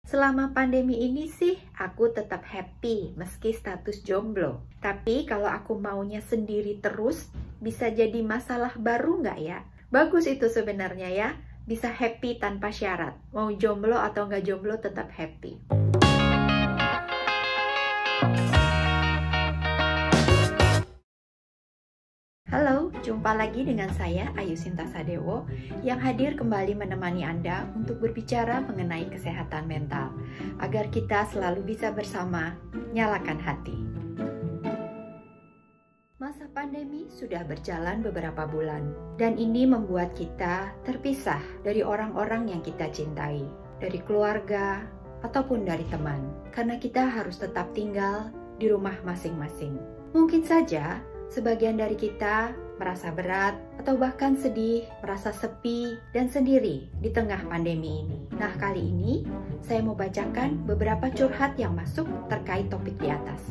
Selama pandemi ini sih aku tetap happy meski status jomblo. Tapi kalau aku maunya sendiri terus, bisa jadi masalah baru nggak ya? Bagus itu sebenarnya ya, bisa happy tanpa syarat. Mau jomblo atau nggak jomblo tetap happy. Halo, jumpa lagi dengan saya Ayu Sinta Sadewo yang hadir kembali menemani Anda untuk berbicara mengenai kesehatan mental agar kita selalu bisa bersama nyalakan hati. Masa pandemi sudah berjalan beberapa bulan dan ini membuat kita terpisah dari orang-orang yang kita cintai, dari keluarga ataupun dari teman, karena kita harus tetap tinggal di rumah masing-masing. Mungkin saja sebagian dari kita merasa berat atau bahkan sedih, merasa sepi dan sendiri di tengah pandemi ini. Nah, kali ini saya mau bacakan beberapa curhat yang masuk terkait topik di atas.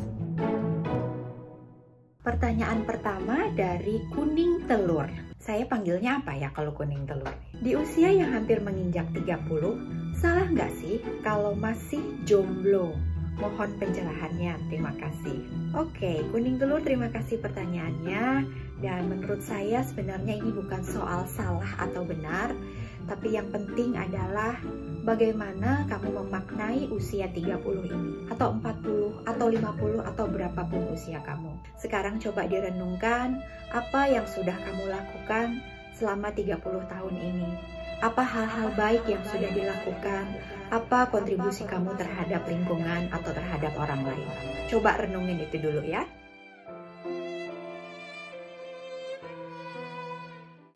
Pertanyaan pertama dari Kuning Telur. Saya panggilnya apa ya kalau Kuning Telur? Di usia yang hampir menginjak 30, salah nggak sih kalau masih jomblo? Mohon pencerahannya, terima kasih. Oke, Kuning Telur, terima kasih pertanyaannya. Dan menurut saya sebenarnya ini bukan soal salah atau benar, tapi yang penting adalah bagaimana kamu memaknai usia 30 ini, atau 40, atau 50, atau berapapun usia kamu. Sekarang coba direnungkan apa yang sudah kamu lakukan selama 30 tahun ini. Apa hal-hal baik yang sudah dilakukan? Apa kontribusi kamu terhadap lingkungan atau terhadap orang lain? Coba renungin itu dulu ya.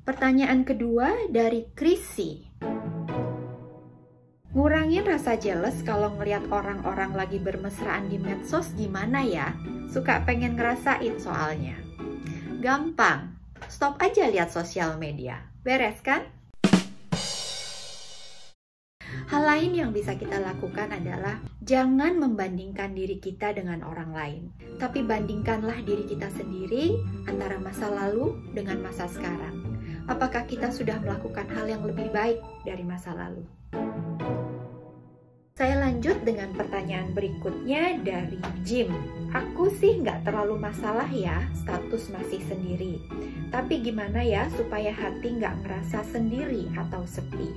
Pertanyaan kedua dari Krisi. Ngurangin rasa jealous kalau ngelihat orang-orang lagi bermesraan di medsos gimana ya? Suka pengen ngerasain soalnya. Gampang, stop aja lihat sosial media. Beres kan? Hal lain yang bisa kita lakukan adalah jangan membandingkan diri kita dengan orang lain, tapi bandingkanlah diri kita sendiri antara masa lalu dengan masa sekarang. Apakah kita sudah melakukan hal yang lebih baik dari masa lalu? Saya lanjut dengan pertanyaan berikutnya dari Jim. Aku sih nggak terlalu masalah ya status masih sendiri, tapi gimana ya supaya hati nggak ngerasa sendiri atau sepi?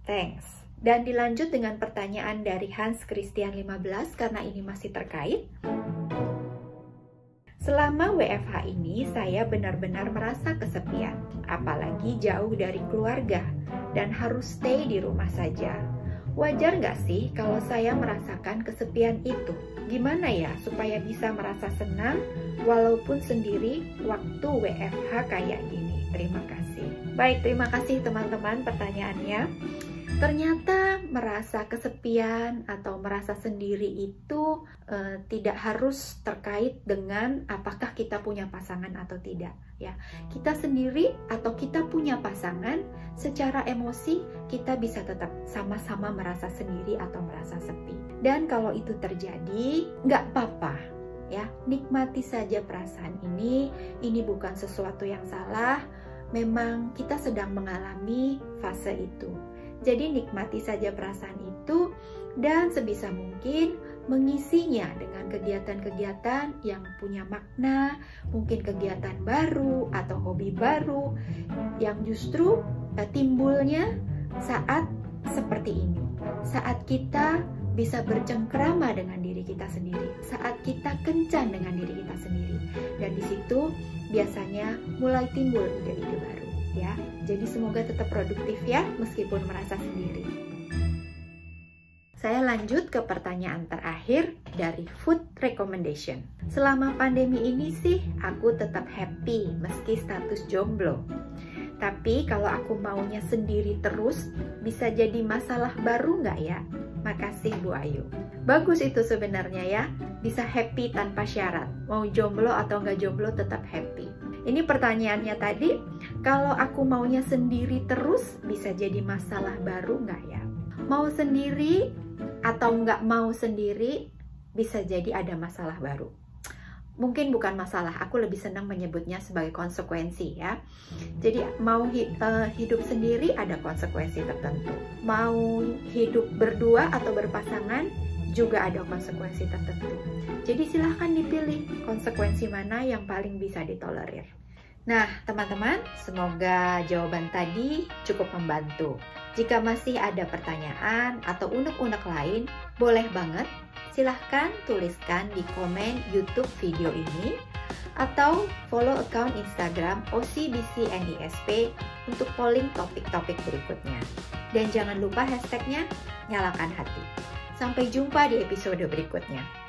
Thanks. Dan dilanjut dengan pertanyaan dari Hans Christian 15 karena ini masih terkait. Selama WFH ini saya benar-benar merasa kesepian, apalagi jauh dari keluarga dan harus stay di rumah saja. Wajar nggak sih kalau saya merasakan kesepian itu? Gimana ya supaya bisa merasa senang walaupun sendiri waktu WFH kayak gini? Terima kasih. Baik, terima kasih teman-teman pertanyaannya. Ternyata merasa kesepian atau merasa sendiri itu tidak harus terkait dengan apakah kita punya pasangan atau tidak ya. Kita sendiri atau kita punya pasangan, secara emosi kita bisa tetap sama-sama merasa sendiri atau merasa sepi. Dan kalau itu terjadi, nggak apa-apa ya, nikmati saja perasaan ini bukan sesuatu yang salah, memang kita sedang mengalami fase itu. Jadi nikmati saja perasaan itu dan sebisa mungkin mengisinya dengan kegiatan-kegiatan yang punya makna, mungkin kegiatan baru atau hobi baru yang justru timbulnya saat seperti ini. Saat kita bisa bercengkrama dengan diri kita sendiri, saat kita kencan dengan diri kita sendiri. Dan di situ biasanya mulai timbul ide-ide baru. Ya, jadi semoga tetap produktif ya, meskipun merasa sendiri. Saya lanjut ke pertanyaan terakhir dari Food Recommendation. Selama pandemi ini sih, aku tetap happy meski status jomblo. Tapi kalau aku maunya sendiri terus, bisa jadi masalah baru nggak ya? Makasih Bu Ayu. Bagus itu sebenarnya ya, bisa happy tanpa syarat. Mau jomblo atau nggak jomblo tetap happy. Ini pertanyaannya tadi, kalau aku maunya sendiri terus bisa jadi masalah baru nggak ya? Mau sendiri atau nggak mau sendiri bisa jadi ada masalah baru. Mungkin bukan masalah, aku lebih senang menyebutnya sebagai konsekuensi ya. Jadi mau hidup sendiri ada konsekuensi tertentu. Mau hidup berdua atau berpasangan juga ada konsekuensi tertentu. Jadi silahkan dipilih konsekuensi mana yang paling bisa ditolerir. Nah, teman-teman, semoga jawaban tadi cukup membantu. Jika masih ada pertanyaan atau unek-unek lain, boleh banget silahkan tuliskan di komen YouTube video ini atau follow account Instagram OCBCNISP untuk polling topik-topik berikutnya. Dan jangan lupa hashtagnya nyalakan hati. Sampai jumpa di episode berikutnya.